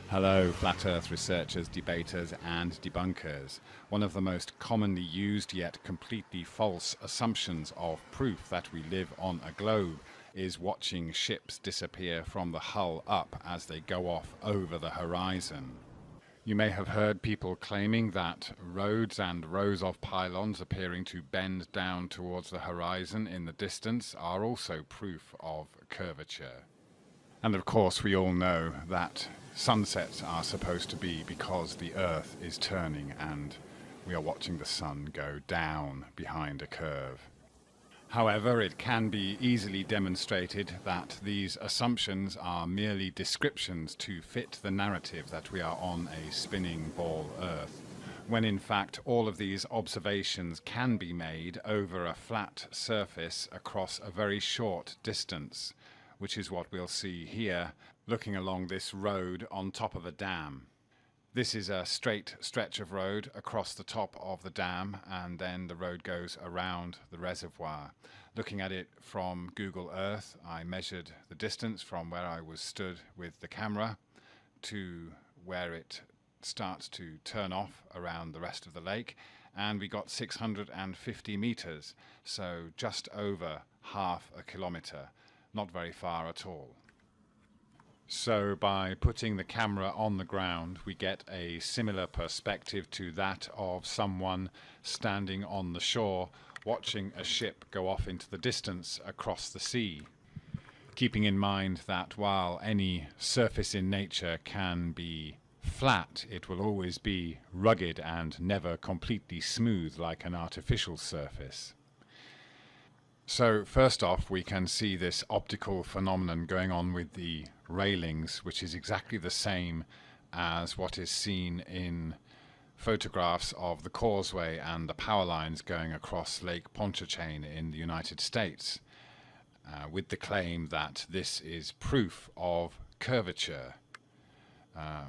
Hello, Flat Earth researchers, debaters, and debunkers. One of the most commonly used yet completely false assumptions of proof that we live on a globe is watching ships disappear from the hull up as they go off over the horizon. You may have heard people claiming that roads and rows of pylons appearing to bend down towards the horizon in the distance are also proof of curvature. And of course we all know that sunsets are supposed to be because the Earth is turning and we are watching the sun go down behind a curve. However, it can be easily demonstrated that these assumptions are merely descriptions to fit the narrative that we are on a spinning ball Earth, when in fact all of these observations can be made over a flat surface across a very short distance, which is what we'll see here, looking along this road on top of a dam. This is a straight stretch of road across the top of the dam, and then the road goes around the reservoir. Looking at it from Google Earth, I measured the distance from where I was stood with the camera to where it starts to turn off around the rest of the lake, and we got 650 meters, so just over half a kilometer. Not very far at all. So by putting the camera on the ground, we get a similar perspective to that of someone standing on the shore watching a ship go off into the distance across the sea. Keeping in mind that while any surface in nature can be flat, it will always be rugged and never completely smooth like an artificial surface. So first off, we can see this optical phenomenon going on with the railings, which is exactly the same as what is seen in photographs of the causeway and the power lines going across Lake Pontchartrain in the United States, with the claim that this is proof of curvature,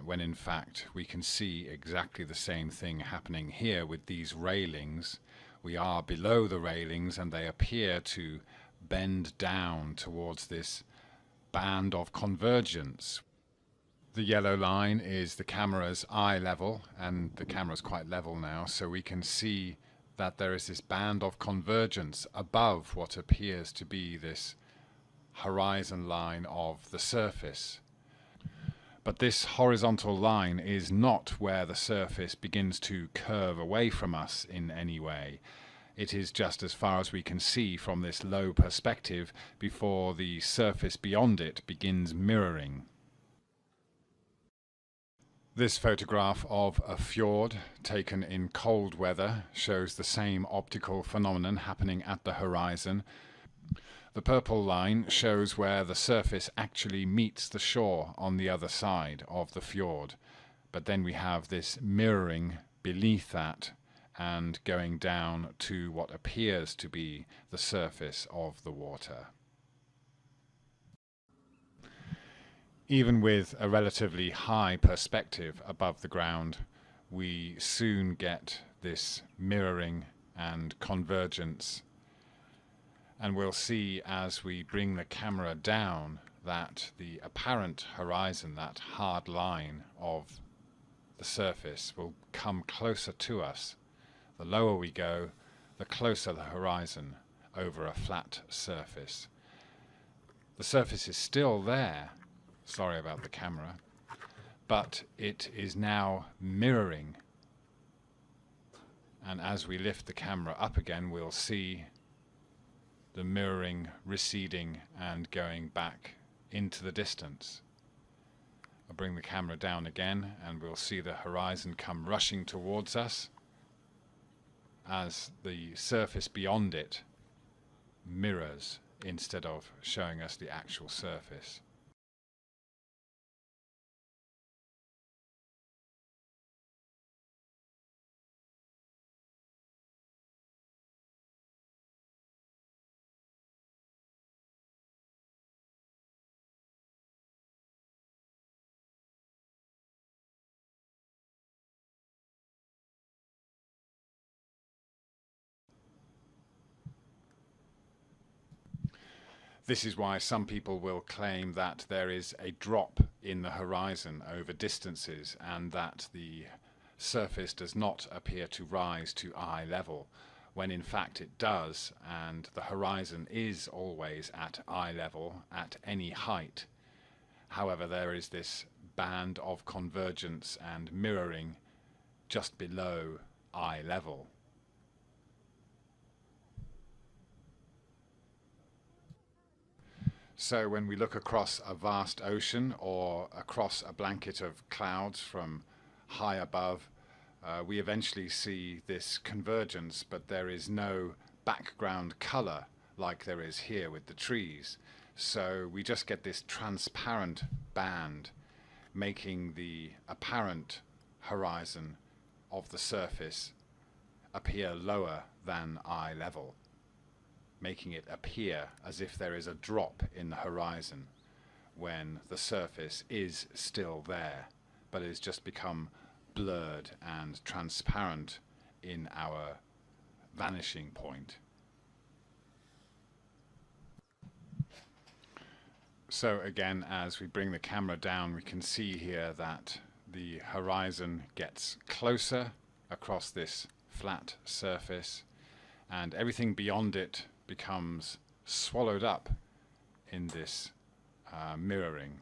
when in fact we can see exactly the same thing happening here with these railings. We are below the railings and they appear to bend down towards this band of convergence. The yellow line is the camera's eye level, and the camera's quite level now, so we can see that there is this band of convergence above what appears to be this horizon line of the surface. But this horizontal line is not where the surface begins to curve away from us in any way. It is just as far as we can see from this low perspective before the surface beyond it begins mirroring. This photograph of a fjord taken in cold weather shows the same optical phenomenon happening at the horizon. The purple line shows where the surface actually meets the shore on the other side of the fjord, but then we have this mirroring beneath that and going down to what appears to be the surface of the water. Even with a relatively high perspective above the ground, we soon get this mirroring and convergence. And we'll see as we bring the camera down that the apparent horizon, that hard line of the surface, will come closer to us. The lower we go, the closer the horizon over a flat surface. The surface is still there, sorry about the camera, but it is now mirroring. And as we lift the camera up again, we'll see the mirroring receding and going back into the distance. I'll bring the camera down again and we'll see the horizon come rushing towards us as the surface beyond it mirrors instead of showing us the actual surface. This is why some people will claim that there is a drop in the horizon over distances and that the surface does not appear to rise to eye level, when in fact it does, and the horizon is always at eye level at any height. However, there is this band of convergence and mirroring just below eye level. So when we look across a vast ocean or across a blanket of clouds from high above, we eventually see this convergence, but there is no background color like there is here with the trees. So we just get this transparent band, making the apparent horizon of the surface appear lower than eye level, making it appear as if there is a drop in the horizon when the surface is still there, but it has just become blurred and transparent in our vanishing point. So again, as we bring the camera down, we can see here that the horizon gets closer across this flat surface, and everything beyond it becomes swallowed up in this mirroring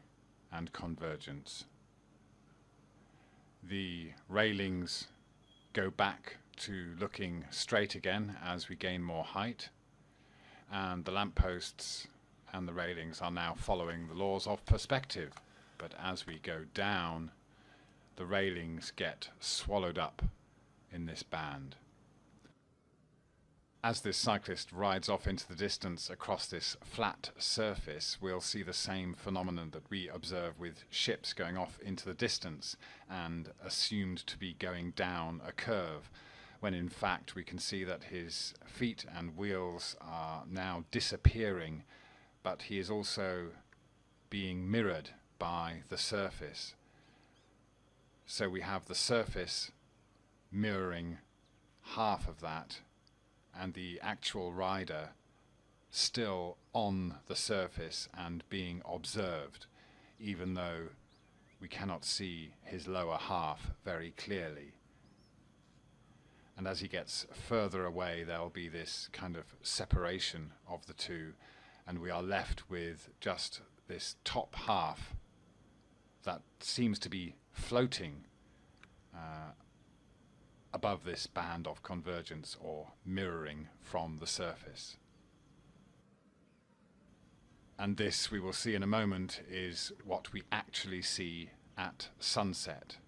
and convergence. The railings go back to looking straight again as we gain more height, and the lampposts and the railings are now following the laws of perspective, but as we go down, the railings get swallowed up in this band. As this cyclist rides off into the distance across this flat surface, we'll see the same phenomenon that we observe with ships going off into the distance and assumed to be going down a curve, when in fact we can see that his feet and wheels are now disappearing, but he is also being mirrored by the surface. So we have the surface mirroring half of that, and the actual rider still on the surface and being observed, even though we cannot see his lower half very clearly. And as he gets further away, there'll be this kind of separation of the two, and we are left with just this top half that seems to be floating above this band of convergence or mirroring from the surface. And this, we will see in a moment, is what we actually see at sunset.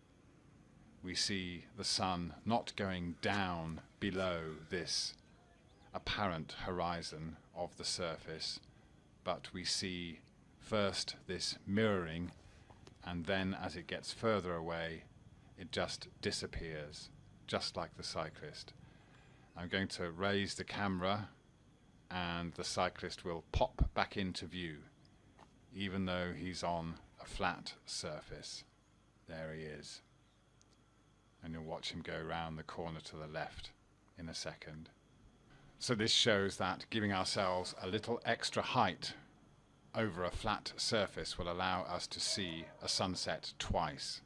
We see the sun not going down below this apparent horizon of the surface, but we see first this mirroring, and then as it gets further away, it just disappears, just like the cyclist. I'm going to raise the camera and the cyclist will pop back into view, even though he's on a flat surface. There he is. And you'll watch him go round the corner to the left in a second. So this shows that giving ourselves a little extra height over a flat surface will allow us to see a sunset twice.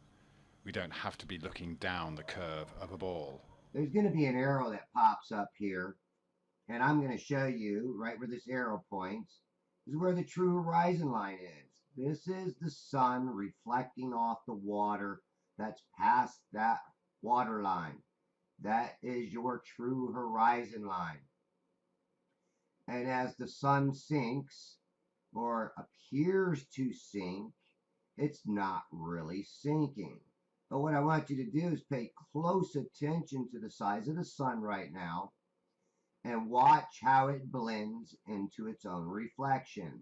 We don't have to be looking down the curve of a ball. There's going to be an arrow that pops up here, and I'm going to show you right where this arrow points is where the true horizon line is. This is the sun reflecting off the water that's past that water line. That is your true horizon line. And as the sun sinks or appears to sink, it's not really sinking. But what I want you to do is pay close attention to the size of the sun right now and watch how it blends into its own reflection.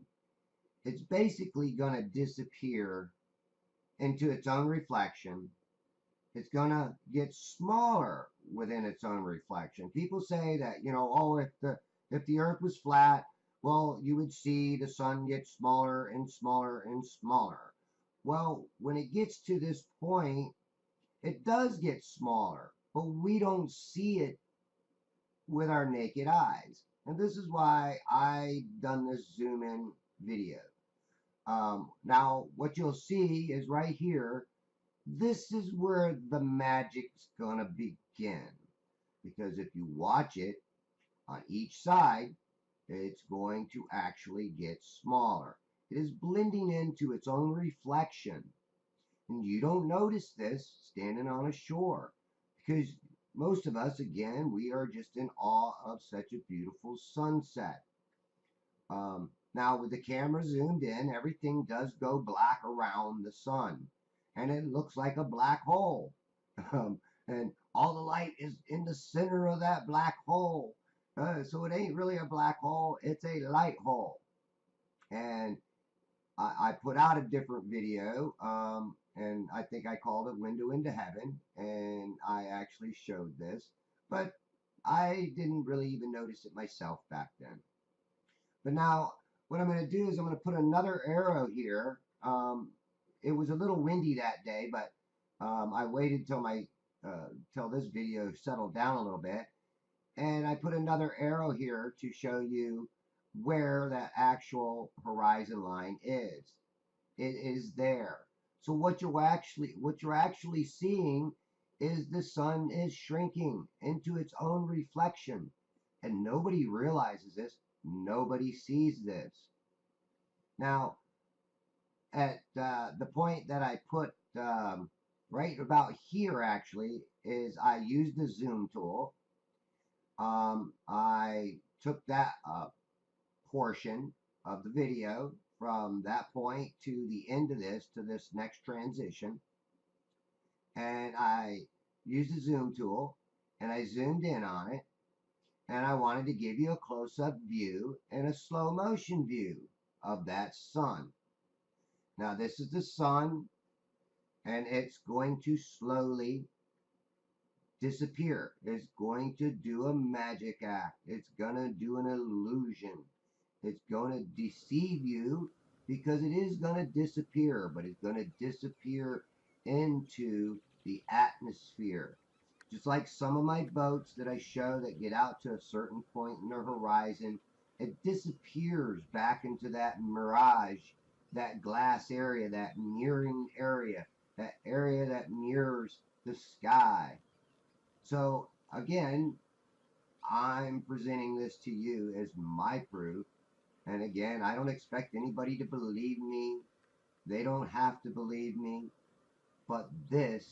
It's basically going to disappear into its own reflection. It's going to get smaller within its own reflection. People say that, oh, if the earth was flat, well, you would see the sun get smaller and smaller and smaller. Well, when it gets to this point, it does get smaller, but we don't see it with our naked eyes. And this is why I've done this zoom in video. Now, what you'll see is right here, this is where the magic's gonna begin. Because if you watch it on each side, it's going to actually get smaller. It is blending into its own reflection. And you don't notice this standing on a shore because most of us, again, we are just in awe of such a beautiful sunset. Now, with the camera zoomed in, everything does go black around the sun, and it looks like a black hole. And all the light is in the center of that black hole. So it ain't really a black hole, it's a light hole. And I put out a different video, and I think I called it Window into Heaven, and I actually showed this, but I didn't really even notice it myself back then. But now, what I'm going to do is I'm going to put another arrow here. It was a little windy that day, but I waited till this video settled down a little bit, and I put another arrow here to show you where that actual horizon line is. It is there. So what you're actually seeing is the sun is shrinking into its own reflection, and nobody realizes this. Nobody sees this. Now, at the point that I put right about here, actually, is I used the zoom tool. I took that portion of the video from that point to the end of this, to this next transition, and I used the zoom tool, and I zoomed in on it, and I wanted to give you a close-up view and a slow motion view of that sun. Now this is the sun, and it's going to slowly disappear. It's going to do a magic act. It's going to do an illusion. It's going to deceive you because it is going to disappear, but it's going to disappear into the atmosphere. Just like some of my boats that I show that get out to a certain point in the horizon, it disappears back into that mirage, that glass area, that mirroring area, that area that mirrors the sky. So again, I'm presenting this to you as my proof. And again, I don't expect anybody to believe me. They don't have to believe me. But this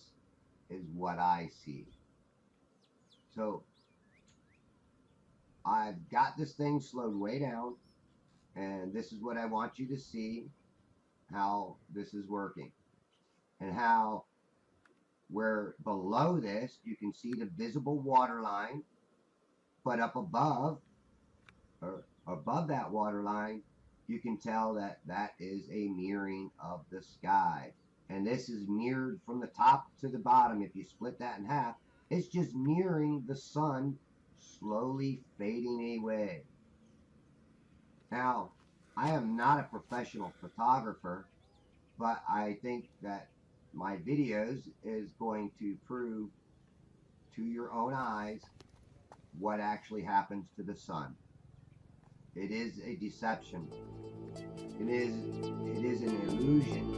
is what I see. So I've got this thing slowed way down. And this is what I want you to see, how this is working. And how where below this you can see the visible water line, but up above, or above that water line, you can tell that that is a mirroring of the sky. And this is mirrored from the top to the bottom. If you split that in half, it's just mirroring the sun slowly fading away. Now, I am not a professional photographer, but I think that my videos is going to prove to your own eyes what actually happens to the sun. It is a deception. It is an illusion.